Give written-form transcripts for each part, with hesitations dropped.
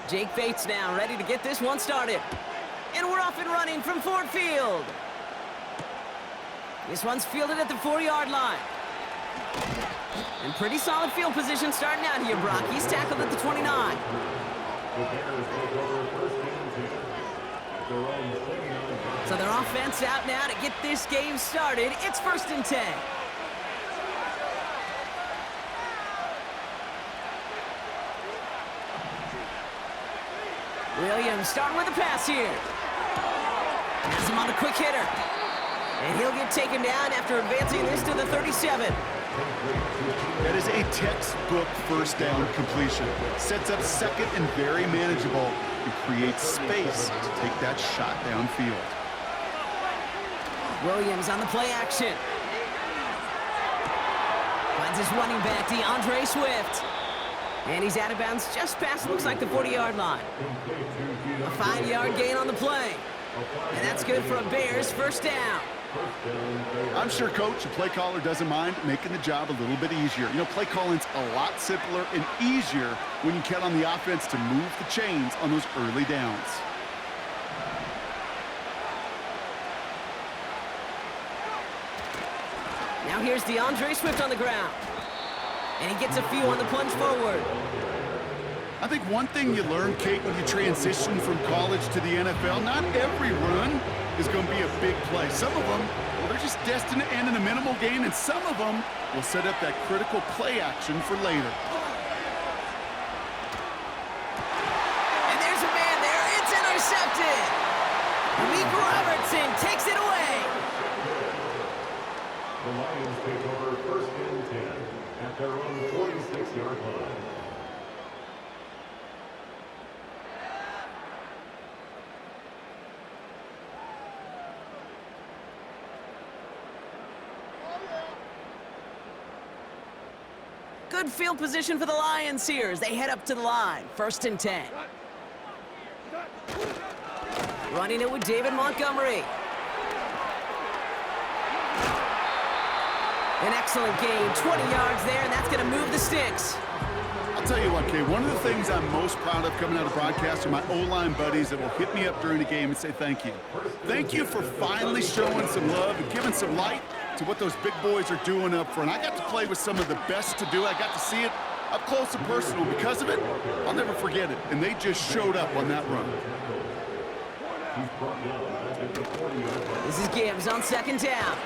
Jake Bates now ready to get this one started. And we're off and running from Ford Field. This one's fielded at the 4-yard line. And pretty solid field position starting out here, Brock. He's tackled at the 29. So their offense out now to get this game started. It's 1st and 10. Williams starting with a pass here. Has him on a quick hitter. And he'll get taken down after advancing this to the 37. That is a textbook first down completion. Sets up second and very manageable and creates space to take that shot downfield. Williams on the play action. Finds his running back, DeAndre Swift. And he's out of bounds just past, looks like, the 40-yard line. A 5-yard gain on the play. And that's good for a Bears first down. I'm sure, Coach, the play caller doesn't mind making the job a little bit easier. You know, play calling's a lot simpler and easier when you count on the offense to move the chains on those early downs. Now here's DeAndre Swift on the ground. And he gets a few on the plunge forward. I think one thing you learn, Kate, when you transition from college to the NFL, not every run is going to be a big play. Some of them, well, they're just destined to end in a minimal gain, and some of them will set up that critical play action for later. And there's a man there. It's intercepted. Meek Robertson takes it away. The Lions take over 1st and 10 at their own 46-yard line. Good field position for the Lions here as they head up to the line. 1st and 10. Running it with David Montgomery. An excellent gain, 20 yards there, and that's going to move the sticks. I'll tell you what, Kay, one of the things I'm most proud of coming out of broadcast are my O-line buddies that will hit me up during the game and say thank you. Thank you for finally showing some love and giving some light to what those big boys are doing up front. I got to play with some of the best to do. I got to see it up close and personal. Because of it, I'll never forget it. And they just showed up on that run. This is Gibbs on 2nd down.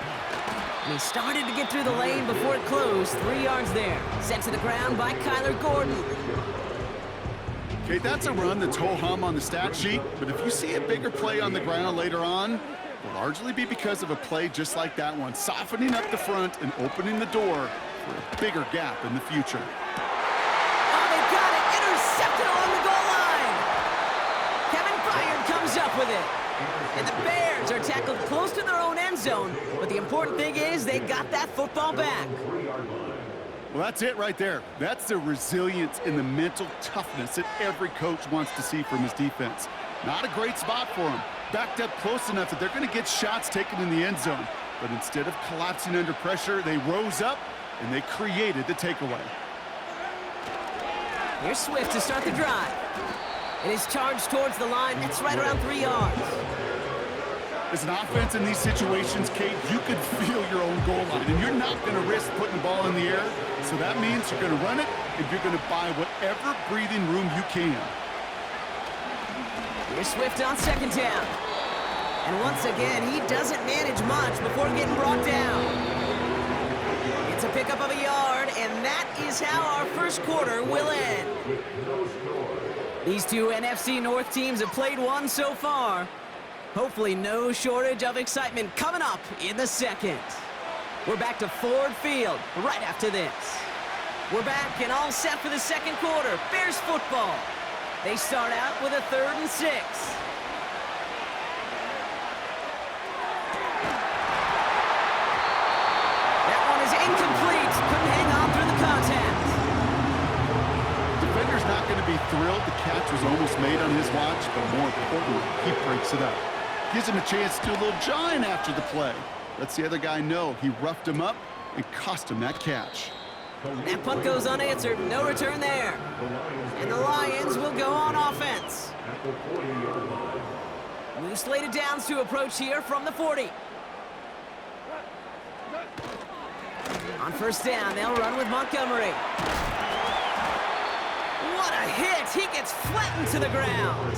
And he started to get through the lane before it closed. 3 yards there. Sent to the ground by Kyler Gordon. Okay, that's a run that's ho-hum on the stat sheet. But if you see a bigger play on the ground later on, will largely be because of a play just like that one, softening up the front and opening the door for a bigger gap in the future. Oh, they got it! Intercepted along the goal line! Kevin Byard comes up with it. And the Bears are tackled close to their own end zone, but the important thing is they got that football back. Well, that's it right there. That's the resilience and the mental toughness that every coach wants to see from his defense. Not a great spot for him. Backed up close enough that they're going to get shots taken in the end zone. But instead of collapsing under pressure, they rose up and they created the takeaway. Here's Swift to start the drive. And his charge towards the line, that's right around 3 yards. As an offense in these situations, Kate, you could feel your own goal line, and you're not going to risk putting the ball in the air. So that means you're going to run it, and you're going to buy whatever breathing room you can. Here's Swift on 2nd down. And once again, he doesn't manage much before getting brought down. It's a pickup of a yard, and that is how our first quarter will end. These two NFC North teams have played one so far. Hopefully no shortage of excitement coming up in the second. We're back to Ford Field right after this. We're back and all set for the second quarter. Bears football. They start out with a 3rd and 6. That one is incomplete. Couldn't hang on through the contact. Defender's not going to be thrilled the catch was almost made on his watch, but more importantly, he breaks it up. Gives him a chance to do a little jawing after the play. Lets the other guy know he roughed him up and cost him that catch. That punt goes unanswered. No return there. And the Lions will go on offense. At the 40-yard line. New slated downs to approach here from the 40. On first down, they'll run with Montgomery. What a hit! He gets flattened to the ground.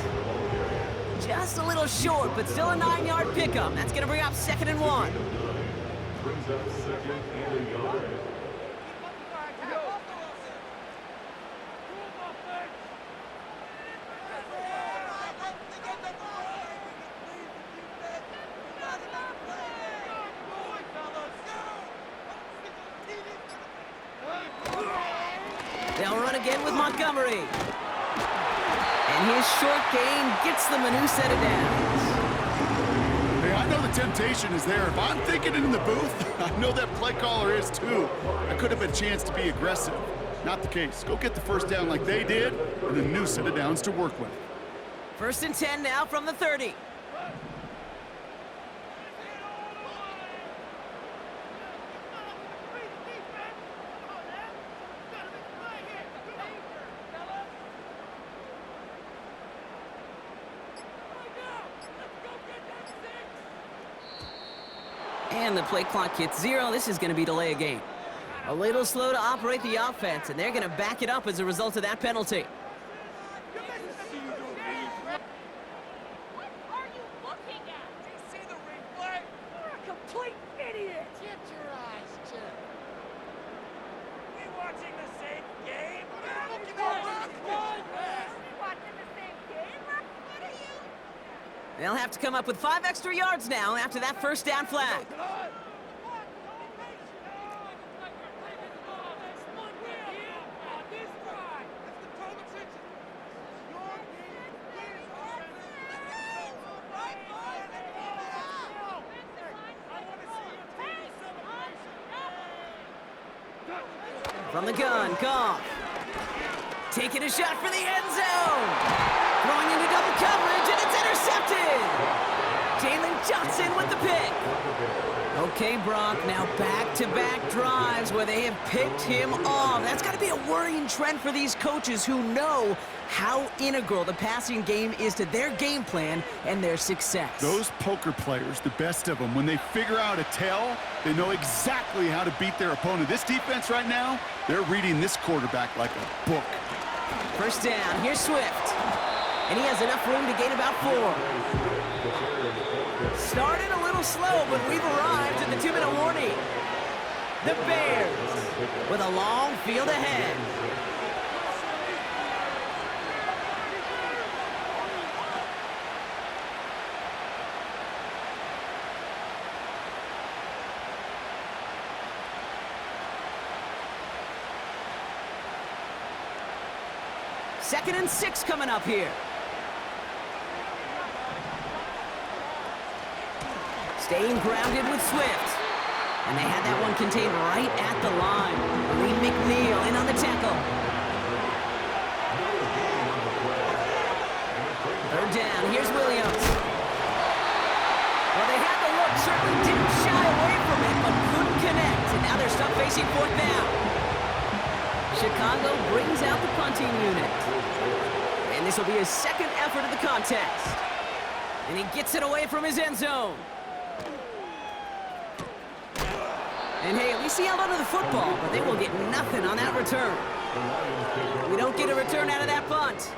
Just a little short, but still a 9-yard pickup. That's going to bring up 2nd and 1. Brings up 2nd and a yard. They'll run again with Montgomery. And his short gain gets them a new set of downs. Hey, I know the temptation is there. If I'm thinking it in the booth, I know that play caller is too. That could have been a chance to be aggressive. Not the case. Go get the first down like they did, and a new set of downs to work with. 1st and 10 now from the 30. And the play clock hits 0. This is going to be delay a game. A little slow to operate the offense, and they're going to back it up as a result of that penalty. What are you looking at? Do you see the replay? You're a complete idiot! Get your eyes checked. We watching the same game? Looking at We watching the same game? What are you? They'll have to come up with 5 extra yards now after that first down flag. From the gun, Goff. Taking a shot for the end zone. Throwing into double coverage, and it's intercepted. Jalen Johnson with the pick. Okay, Brock, now back-to-back drives where they have picked him off. That's got to be a worrying trend for these coaches who know how integral the passing game is to their game plan and their success. Those poker players, the best of them, when they figure out a tell, they know exactly how to beat their opponent. This defense right now, they're reading this quarterback like a book. First down, here's Swift. And he has enough room to gain about 4. Started a little slow, but we've arrived at the 2-minute warning. The Bears with a long field ahead. Second and 6 coming up here. Staying grounded with Swift. And they had that one contained right at the line. Lee McNeil in on the tackle. 3rd down, here's Williams. Well, they had the look, certainly didn't shy away from it, but couldn't connect. And now they're stuck facing 4th down. Chicago brings out the punting unit. And this will be his 2nd effort of the contest. And he gets it away from his end zone. And hey, at least he held onto the football, but they will get nothing on that return. We don't get a return out of that punt.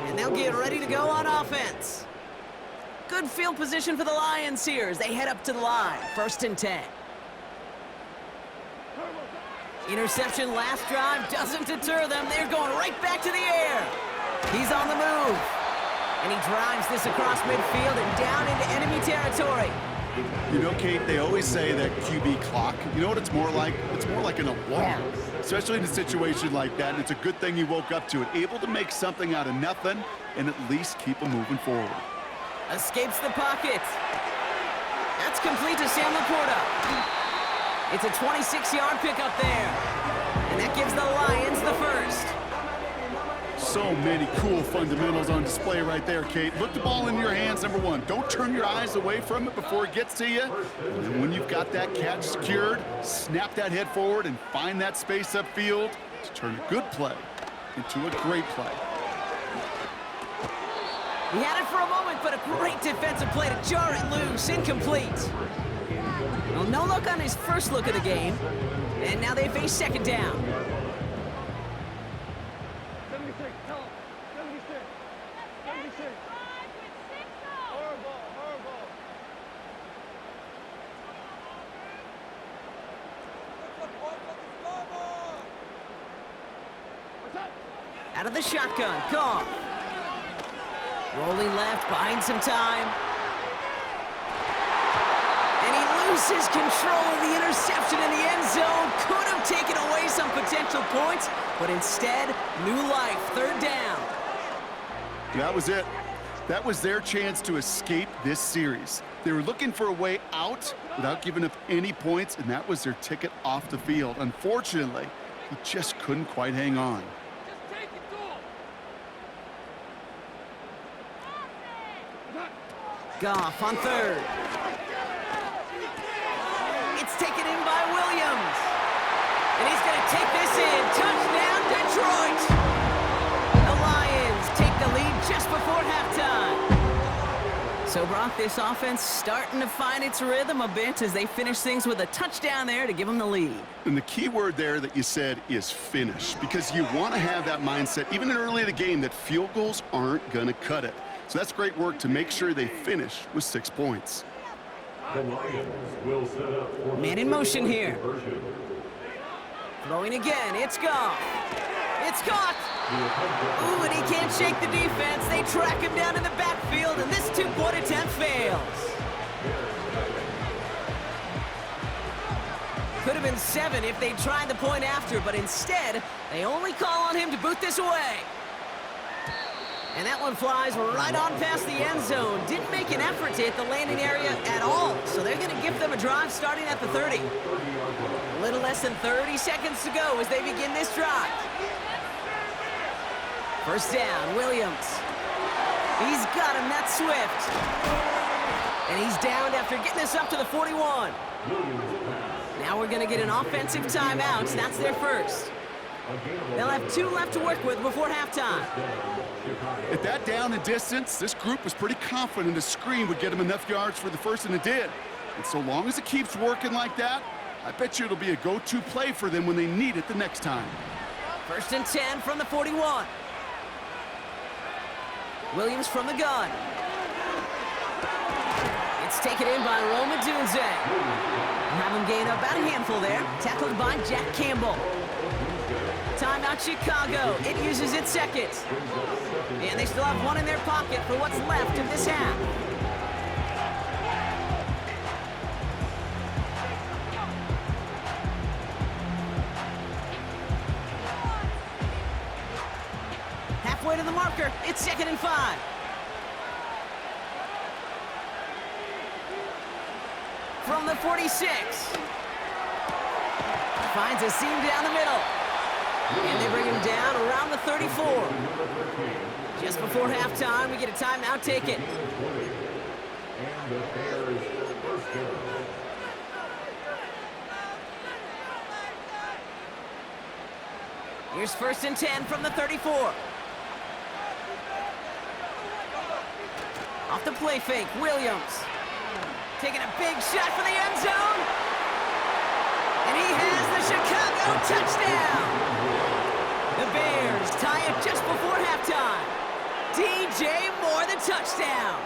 And they'll get ready to go on offense. Good field position for the Lions here as they head up to the line. 1st and 10. Interception last drive doesn't deter them. They're going right back to the air. He's on the move. And he drives this across midfield and down into enemy territory. You know, Kate, they always say that QB clock. You know what it's more like? It's more like an alarm, especially in a situation like that. And it's a good thing he woke up to it, able to make something out of nothing and at least keep him moving forward. Escapes the pocket. That's complete to Sam Laporta. It's a 26-yard pickup there. And that gives the Lions the first. So many cool fundamentals on display right there, Kate. Look the ball in your hands, number one. Don't turn your eyes away from it before it gets to you. And then when you've got that catch secured, snap that head forward and find that space upfield to turn a good play into a great play. He had it for a moment, but a great defensive play to jar it loose. Incomplete. Well, no look on his first look of the game. And now they face second down. 76, tell him. 76. 76. Horrible, horrible. Out of the shotgun, Goff. Rolling left, buying some time. And he loses control of the interception in the end zone. Could have taken away some potential points, but instead, new life, third down. That was it. That was their chance to escape this series. They were looking for a way out without giving up any points, and that was their ticket off the field. Unfortunately, he just couldn't quite hang on. Just take it to him. Goff on third. It's taken in by Williams. And he's going to take this in. Touchdown, Detroit. The Lions take the lead just before halftime. So, Brock, this offense starting to find its rhythm a bit as they finish things with a touchdown there to give them the lead. And the key word there that you said is finish, because you want to have that mindset, even in early in the game, that field goals aren't going to cut it. So that's great work to make sure they finish with 6 points. The Lions will set up for Man in motion here. conversion. Throwing again, it's Goff. It's caught. Ooh, and he can't shake the defense. They track him down in the backfield, and this two-point attempt fails. Could have been 7 if they tried the point after, but instead, they only call on him to boot this away. And that one flies right on past the end zone. Didn't make an effort to hit the landing area at all, so they're going to give them a drive starting at the 30. A little less than 30 seconds to go as they begin this drive. First down, Williams. He's got him, that's Swift. And he's downed after getting this up to the 41. Now we're going to get an offensive timeout. That's their first. They'll have 2 left to work with before halftime. At that down and distance, this group was pretty confident a screen would get them enough yards for the first, and it did. And so long as it keeps working like that, I bet you it'll be a go-to play for them when they need it the next time. First and 10 from the 41. Williams from the gun. It's taken in by Roma Dunze. Have him gain about a handful there. Tackled by Jack Campbell. Timeout Chicago. It uses its second. And they still have 1 in their pocket for what's left of this half. Halfway to the marker. It's 2nd and 5. From the 46. Finds a seam down the middle. And they bring him down around the 34. Just before halftime, we get a timeout taken. Here's first and 10 from the 34. Off the play fake, Williams. Taking a big shot for the end zone. And he has the Chicago touchdown. The Bears tie it just before halftime. DJ Moore, the touchdown.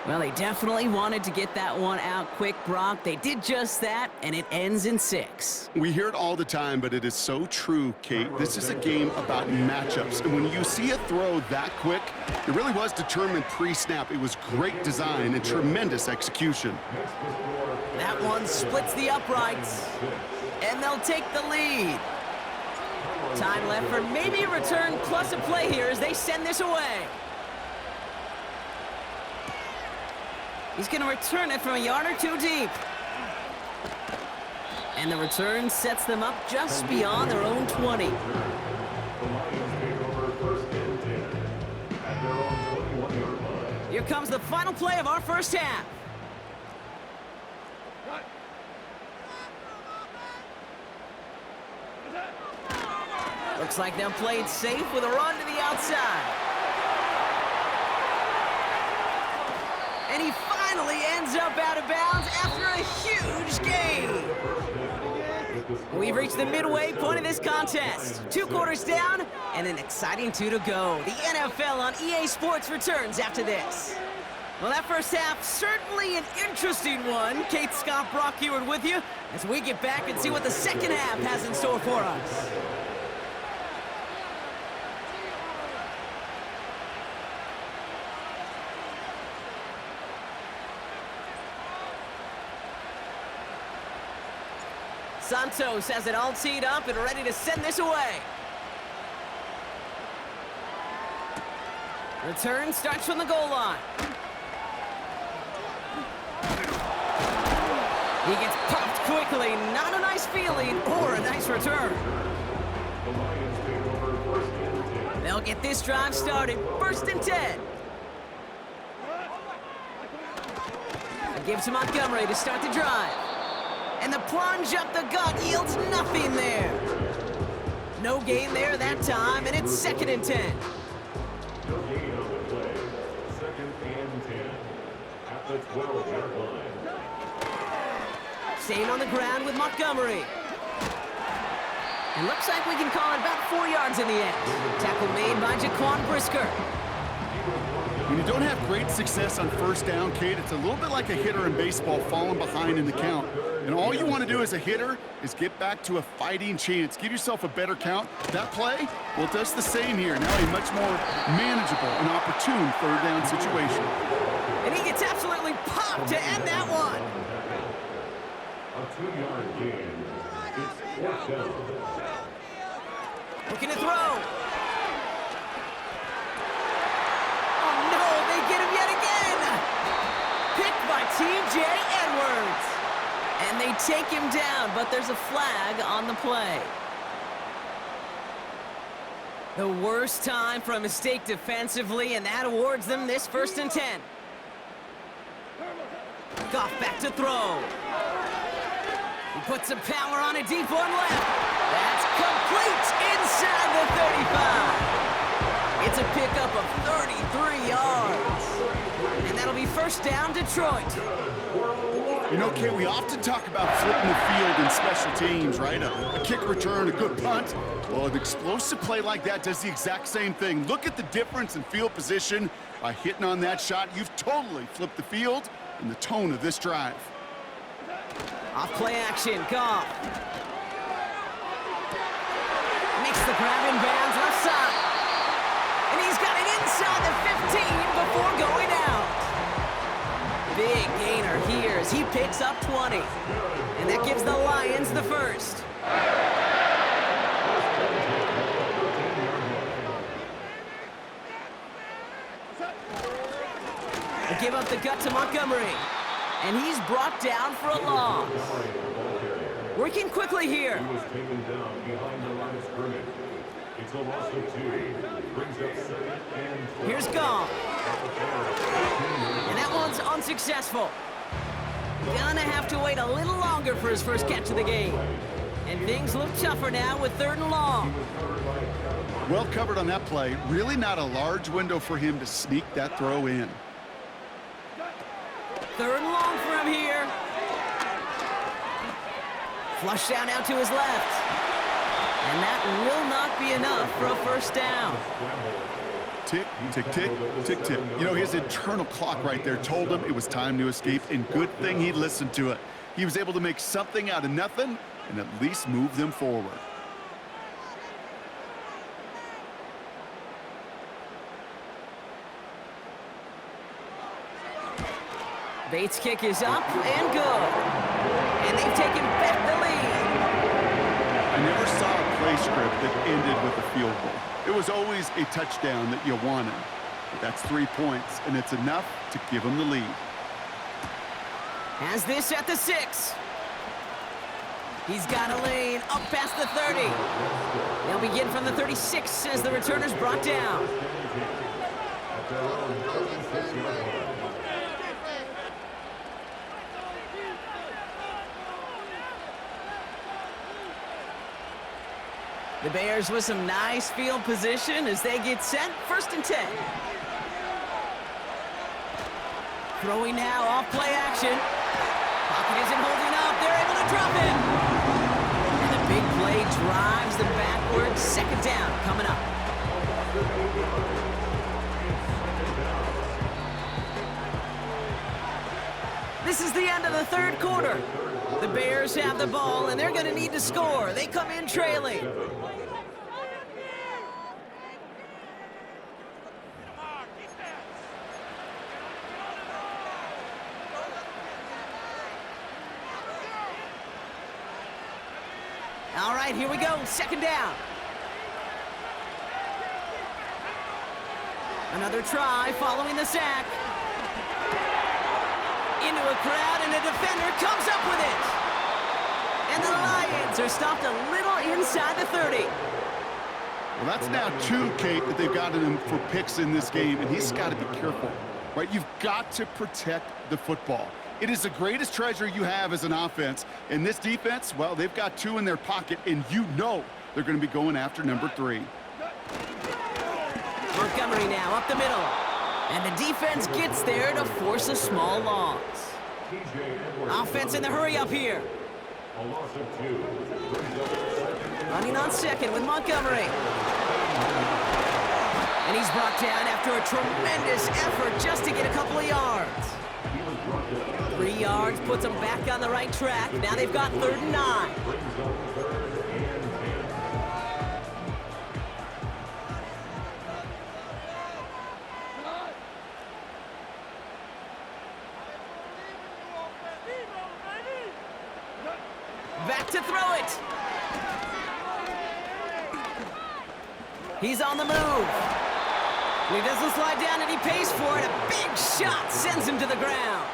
Well, they definitely wanted to get that one out quick, Brock. They did just that, and it ends in 6. We hear it all the time, but it is so true, Kate. This is a game about matchups. And when you see a throw that quick, it really was determined pre-snap. It was great design and tremendous execution. That one splits the uprights, and they'll take the lead. Time left for maybe a return plus a play here as they send this away. He's going to return it from a yard or 2 deep. And the return sets them up just beyond their own 20. Here comes the final play of our first half. Looks like they'll play it safe with a run to the outside. And he finally ends up out of bounds after a huge gain. We've reached the midway point of this contest. 2 quarters down and an exciting 2 to go. The NFL on EA Sports returns after this. Well, that first half, certainly an interesting one. Kate, Scott, Brock Heward with you as we get back and see what the second half has in store for us. Santos has it all teed up and ready to send this away. Return starts from the goal line. He gets popped quickly. Not a nice feeling or a nice return. They'll get this drive started. 1st and 10. A give to Montgomery to start the drive. And the plunge up the gut yields nothing there. No gain there that time, and it's 2nd and 10. No gain on the play. 2nd and 10. At the 12-yard line. Staying on the ground with Montgomery. And looks like we can call it about 4 yards in the end. Tackle made by Jaquan Brisker. When you don't have great success on 1st down, Kate, it's a little bit like a hitter in baseball falling behind in the count. And all you want to do as a hitter is get back to a fighting chance. Give yourself a better count. That play, well, it does the same here. Now a much more manageable and opportune 3rd down situation. And he gets absolutely popped to end that one. A 2-yard gain. It's 4th down. Looking to throw. Oh, no, they get him yet again. Picked by T.J. Edwards. And they take him down, but there's a flag on the play. The worst time for a mistake defensively, and that awards them this 1st and 10. Goff back to throw. He puts some power on a deep one left. That's complete inside the 35. It's a pickup of 33 yards. And that'll be 1st down, Detroit. You know, Kate, we often talk about flipping the field in special teams, right? A kick return, a good punt. Well, an explosive play like that does the exact same thing. Look at the difference in field position. By hitting on that shot, you've totally flipped the field and the tone of this drive. Off play action, Goff. Makes the grab in bounds left side. And he's got it inside the 15 before going out. Big gainer here as he picks up 20. And that gives the Lions the 1st. They give up the gut to Montgomery. And he's brought down for a loss. Working quickly here. He was taken down behind the line of scrimmage. It's a loss of 2. Brings up 2nd and 12. Here's Goff. And that one's unsuccessful. Gonna have to wait a little longer for his first catch of the game. And things look tougher now with 3rd and long. Well covered on that play. Really not a large window for him to sneak that throw in. 3rd and long for him here. Flush down out to his left. And that will not be enough for a 1st down. Tick, tick, tick, tick, tick. You know, his internal clock right there told him it was time to escape, and good thing he listened to it. He was able to make something out of nothing and at least move them forward. Bates' kick is up and good. And they've taken back the lead. I never saw a play script that ended with a field goal. It was always a touchdown that you wanted. But that's 3 points, and it's enough to give them the lead. Has this at the 6. He's got a lane up past the 30. They'll begin from the 36 as the returner's brought down. Their own 36-yard line. The Bears with some nice field position as they get set. 1st and 10. Throwing now off play action. Pocket isn't holding up. They're able to drop it. And the big play drives them backwards. 2nd down coming up. This is the end of the 3rd quarter. The Bears have the ball, and they're going to need to score. They come in trailing. All right, here we go. 2nd down. Another try following the sack. Into a crowd, and a defender comes up with it. And the Lions are stopped a little inside the 30. Well, that's now 2, Kate, that they've gotten him for picks in this game, and he's got to be careful, right? You've got to protect the football. It is the greatest treasure you have as an offense. And this defense, well, they've got 2 in their pocket, and you know they're going to be going after number 3. Montgomery now up the middle. And the defense gets there to force a small loss. Offense in the hurry up here. A loss of 2. Running on 2nd with Montgomery. And he's brought down after a tremendous effort just to get a couple of yards. 3 yards puts them back on the right track. Now they've got 3rd and 9. Back to throw it. He's on the move. He doesn't slide down, and he pays for it. A big shot sends him to the ground.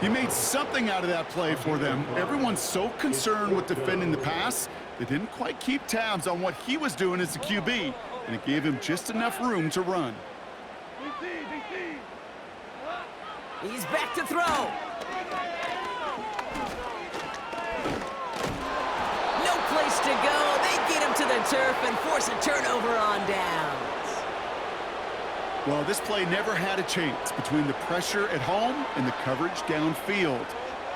He made something out of that play for them. Everyone's so concerned with defending the pass, they didn't quite keep tabs on what he was doing as a QB, and it gave him just enough room to run. He's back to throw. No place to go. They get him to the turf and force a turnover on downs. Well, this play never had a chance between the pressure at home and the coverage downfield.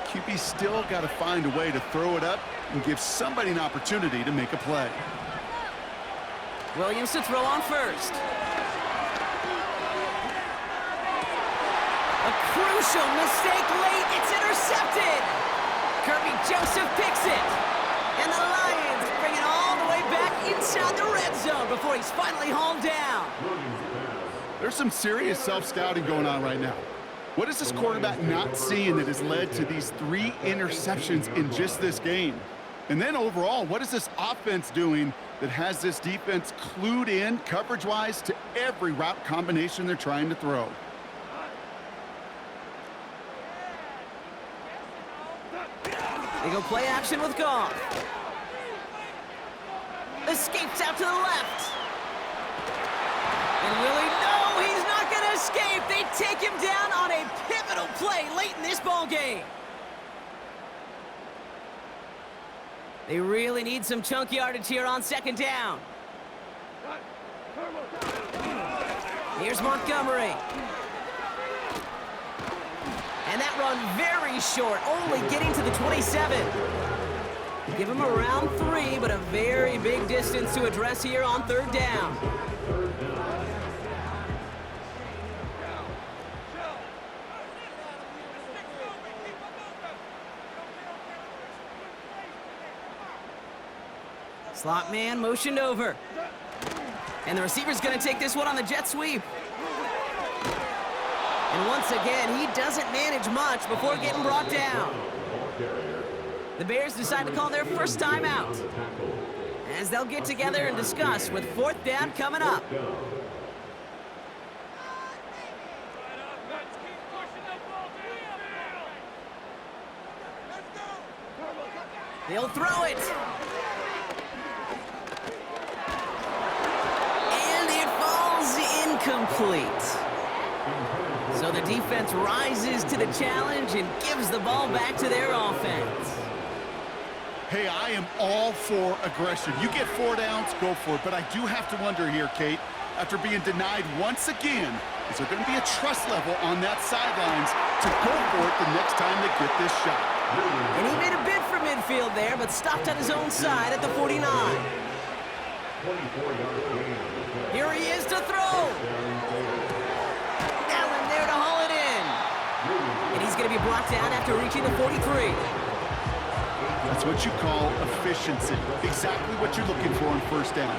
QB still got to find a way to throw it up and give somebody an opportunity to make a play. Williams to throw on 1st. A crucial mistake late. It's intercepted. Kirby Joseph picks it. And the Lions bring it all the way back inside the red zone before he's finally hauled down. There's some serious self-scouting going on right now. What is this quarterback not seeing that has led to these 3 interceptions in just this game? And then overall, what is this offense doing that has this defense clued in coverage-wise to every route combination they're trying to throw? They go play action with Goff. Escapes out to the left. And Willie, no, he's not going to escape. They take him down on a pivotal play late in this ball game. They really need some chunk yardage here on 2nd down. Here's Montgomery. And that run very short, only getting to the 27. Give him around 3, but a very big distance to address here on 3rd down. Slot man motioned over. And the receiver's going to take this one on the jet sweep. And once again, he doesn't manage much before getting brought down. The Bears decide to call their first timeout, as they'll get together and discuss with 4th down coming up. They'll throw it. incomplete. So the defense rises to the challenge and gives the ball back to their offense. Hey, I am all for aggression. You get 4 downs, go for it. But I do have to wonder here, Kate, after being denied once again, is there going to be a trust level on that sidelines to go for it the next time they get this shot? And he made a bid for midfield there, but stopped on his own side at the 49. Here he is to throw. Allen there to haul it in. And he's going to be brought down after reaching the 43. That's what you call efficiency. Exactly what you're looking for on first down.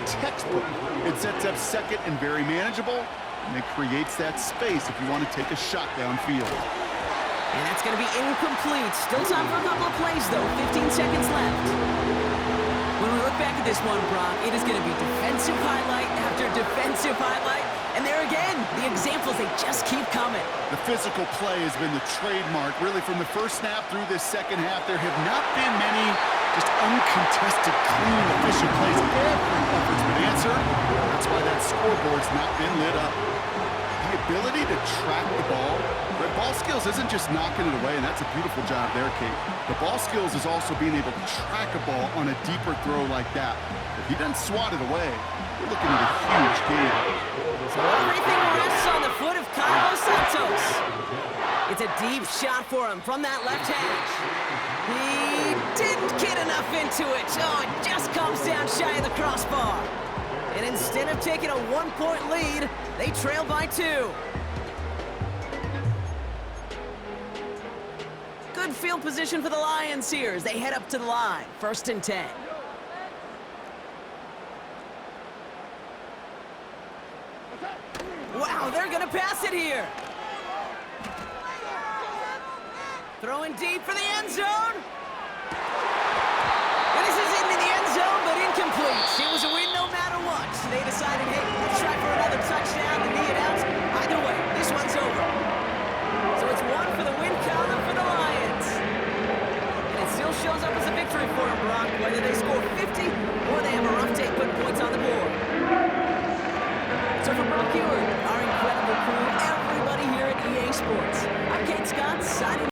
Textbook. It sets up second and very manageable, and it creates that space if you want to take a shot downfield. And that's going to be incomplete. Still time for a couple of plays, though. 15 seconds left. When we look back at this one, Brock, it is going to be defensive highlight after defensive highlight. And there again, the examples, they just keep coming. The physical play has been the trademark. Really, from the first snap through this second half, there have not been many just uncontested, clean, efficient plays. Every effort's been answered. That's why that scoreboard's not been lit up. The ability to track the ball. The ball skills isn't just knocking it away, and that's a beautiful job there, Kate. The ball skills is also being able to track a ball on a deeper throw like that. If he doesn't swat it away, we're looking at a huge game. So everything rests on the foot of Kyle Santos. It's a deep shot for him from that left hash. He didn't get enough into it. Oh, it just comes down shy of the crossbar. And instead of taking a 1-point lead, they trail by 2. Good field position for the Lions here as they head up to the line. 1st and 10. Wow, they're going to pass it here. Throwing deep for the end zone. And this is into the end zone, but incomplete. It was a win no matter what. They decided, hey, let's try for another touchdown to knee it out. Either way, this one's over. So it's 1 for the win column for the Lions. And it still shows up as a victory for them, Brock, whether they score 50 or they have a rough day putting points on the board. So for Brock Ewart, our incredible crew, everybody here at EA Sports, I'm Kate Scott, signing